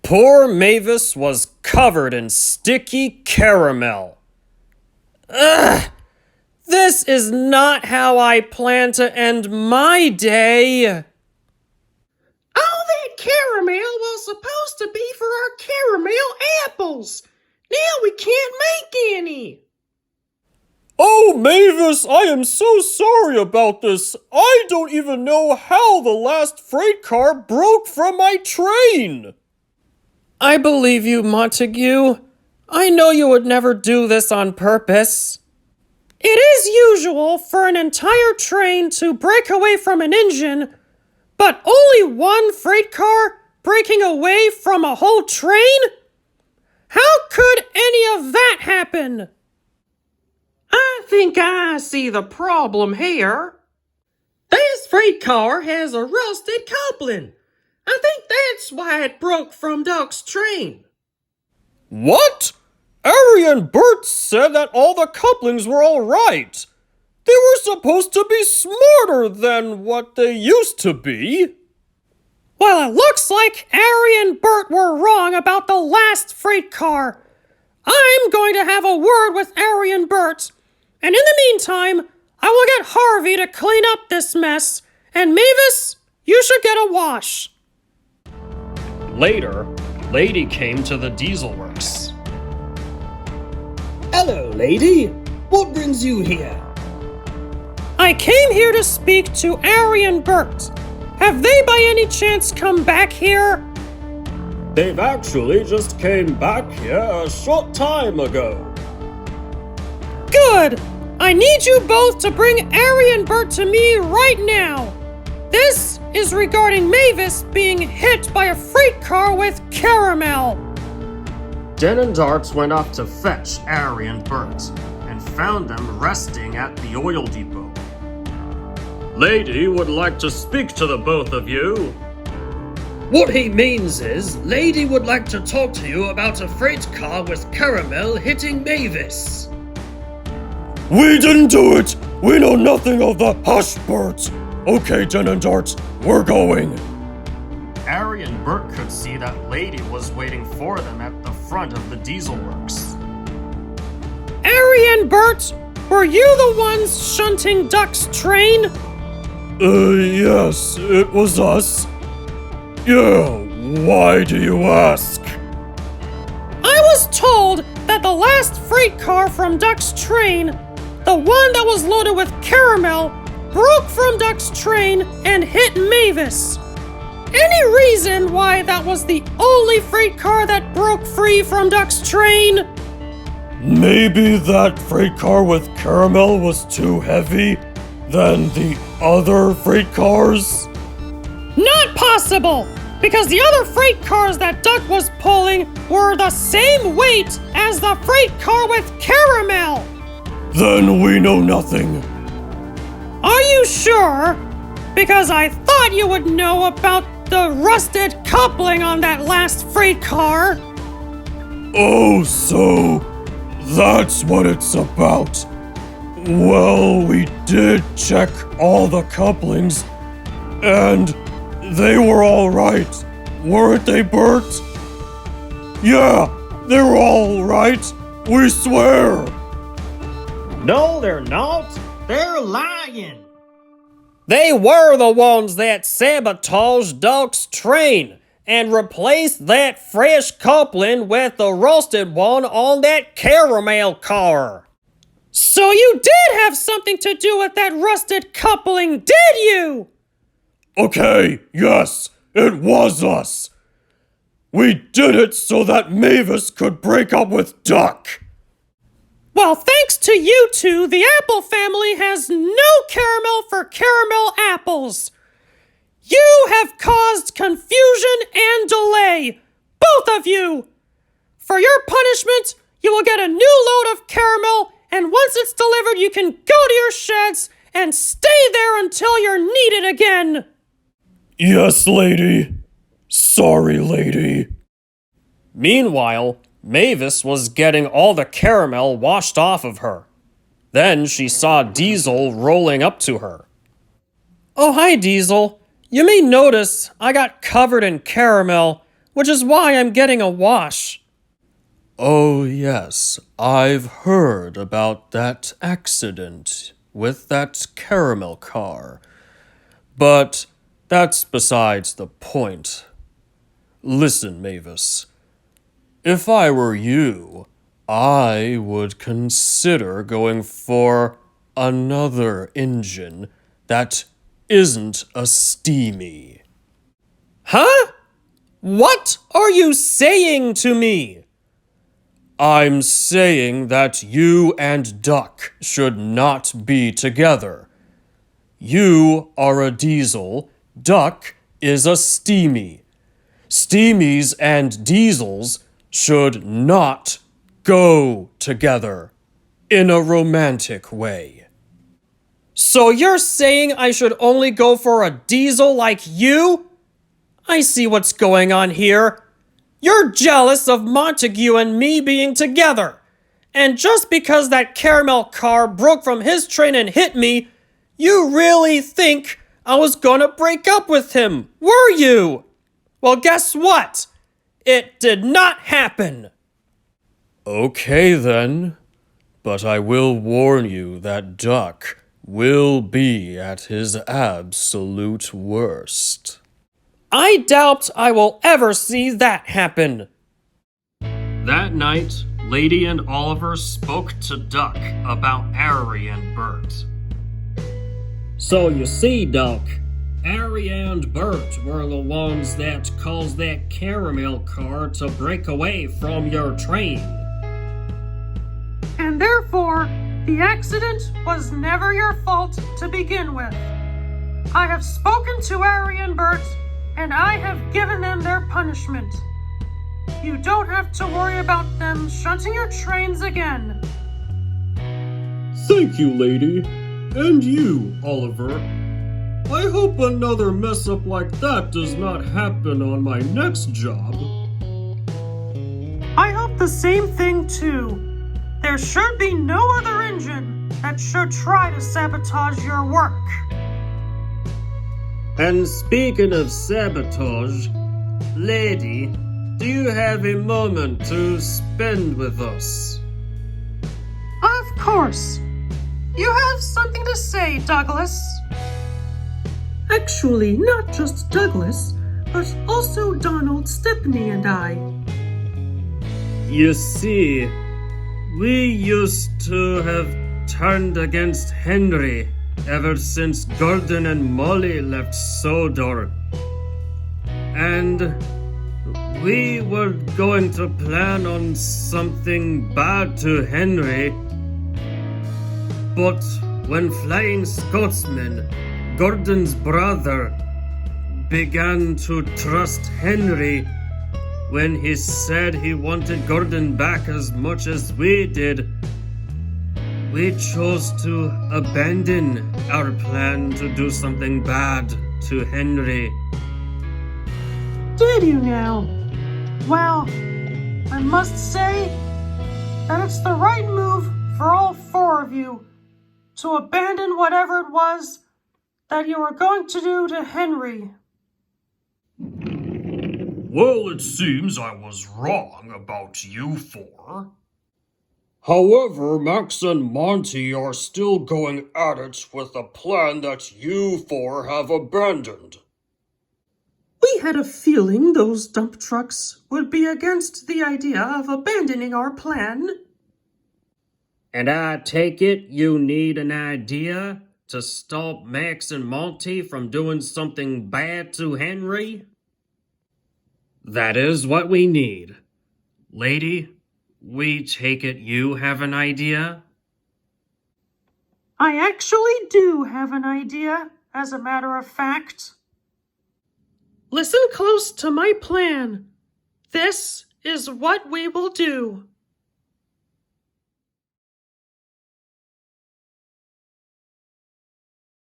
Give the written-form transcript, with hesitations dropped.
Poor Mavis was covered in sticky caramel. Ugh! This is not how I plan to end my day. All that caramel was supposed to be for our caramel apples. Now we can't make any. Oh, Mavis, I am so sorry about this. I don't even know how the last freight car broke from my train. I believe you, Montague. I know you would never do this on purpose. It is usual for an entire train to break away from an engine, but only one freight car breaking away from a whole train? How could any of that happen? I think I see the problem here. This freight car has a rusted coupling. I think that's why it broke from Duck's train. What? Ari and Bert said that all the couplings were all right. They were supposed to be smarter than what they used to be. Well, it looks like Ari and Bert were wrong about the last freight car. I'm going to have a word with Ari and Bert. And in the meantime, I will get Harvey to clean up this mess. And Mavis, you should get a wash. Later, Lady came to the diesel works. Hello, lady. What brings you here? I came here to speak to Ari and Bert. Have they by any chance come back here? They've actually just came back here a short time ago. Good! I need you both to bring Ari and Bert to me right now. This is regarding Mavis being hit by a freight car with caramel. Den and Darts went off to fetch Ari and Bert and found them resting at the oil depot. Lady would like to speak to the both of you. What he means is, Lady would like to talk to you about a freight car with caramel hitting Mavis. We didn't do it! We know nothing of the— Hush, Bert! Okay, Den and Darts, we're going. Ari and Bert could see that Lady was waiting for them at the front of the diesel works. Ari and Bert, were you the ones shunting Duck's train? Yes, it was us. Yeah, why do you ask? I was told that the last freight car from Duck's train, the one that was loaded with caramel, broke from Duck's train and hit Mavis. Any reason why that was the only freight car that broke free from Duck's train? Maybe that freight car with caramel was too heavy than the other freight cars? Not possible, because the other freight cars that Duck was pulling were the same weight as the freight car with caramel. Then we know nothing. Are you sure? Because I thought you would know about the rusted coupling on that last freight car. Oh, so that's what it's about. Well, we did check all the couplings, and they were all right, weren't they, Bert? Yeah, they were all right, we swear. No, they're not. They're lying. They were the ones that sabotaged Duck's train and replaced that fresh coupling with the rusted one on that caramel car. So you did have something to do with that rusted coupling, did you? Okay, yes, it was us. We did it so that Mavis could break up with Duck. Well, thanks to you two, the Apple family has no caramel for caramel apples. You have caused confusion and delay, both of you. For your punishment, you will get a new load of caramel, and once it's delivered, you can go to your sheds and stay there until you're needed again. Yes, lady. Sorry, lady. Meanwhile, Mavis was getting all the caramel washed off of her. Then she saw Diesel rolling up to her. Oh, hi, Diesel. You may notice I got covered in caramel. which is why I'm getting a wash. Oh, yes, I've heard about that accident with that caramel car. But that's besides the point. Listen, Mavis, if I were you, I would consider going for another engine that isn't a steamy. Huh? What are you saying to me? I'm saying that you and Duck should not be together. You are a diesel, Duck is a steamy. Steamies and diesels should not go together in a romantic way. So you're saying I should only go for a diesel like you? I see what's going on here. You're jealous of Montague and me being together. And just because that caramel car broke from his train and hit me, you really think I was gonna break up with him, were you? Well, guess what? It did not happen. Okay then, but I will warn you that Duck will be at his absolute worst. I doubt I will ever see that happen. That night, Lady and Oliver spoke to Duck about Ari and Bert. So you see, Duck, Ari and Bert were the ones that caused that caramel car to break away from your train. And therefore, the accident was never your fault to begin with. I have spoken to Ari and Bert, and I have given them their punishment. You don't have to worry about them shunting your trains again. Thank you, Lady. And you, Oliver. I hope another mess-up like that does not happen on my next job. I hope the same thing too. There should be no other engine that should try to sabotage your work. And speaking of sabotage, Lady, do you have a moment to spend with us? Of course. You have something to say, Douglas. Actually, not just Douglas, but also Donald, Stepney, and I. You see, we used to have turned against Henry ever since Gordon and Molly left Sodor. And we were going to plan on something bad to Henry. But when Flying Scotsman, Gordon's brother, began to trust Henry when he said he wanted Gordon back as much as we did, we chose to abandon our plan to do something bad to Henry. Did you now? Well, I must say that it's the right move for all four of you to abandon whatever it was that you were going to do to Henry. Well, it seems I was wrong about you four. However, Max and Monty are still going at it with a plan that you four have abandoned. We had a feeling those dump trucks would be against the idea of abandoning our plan. And I take it you need an idea to stop Max and Monty from doing something bad to Henry? That is what we need. Lady, we take it you have an idea? I actually do have an idea, as a matter of fact. Listen close to my plan. This is what we will do.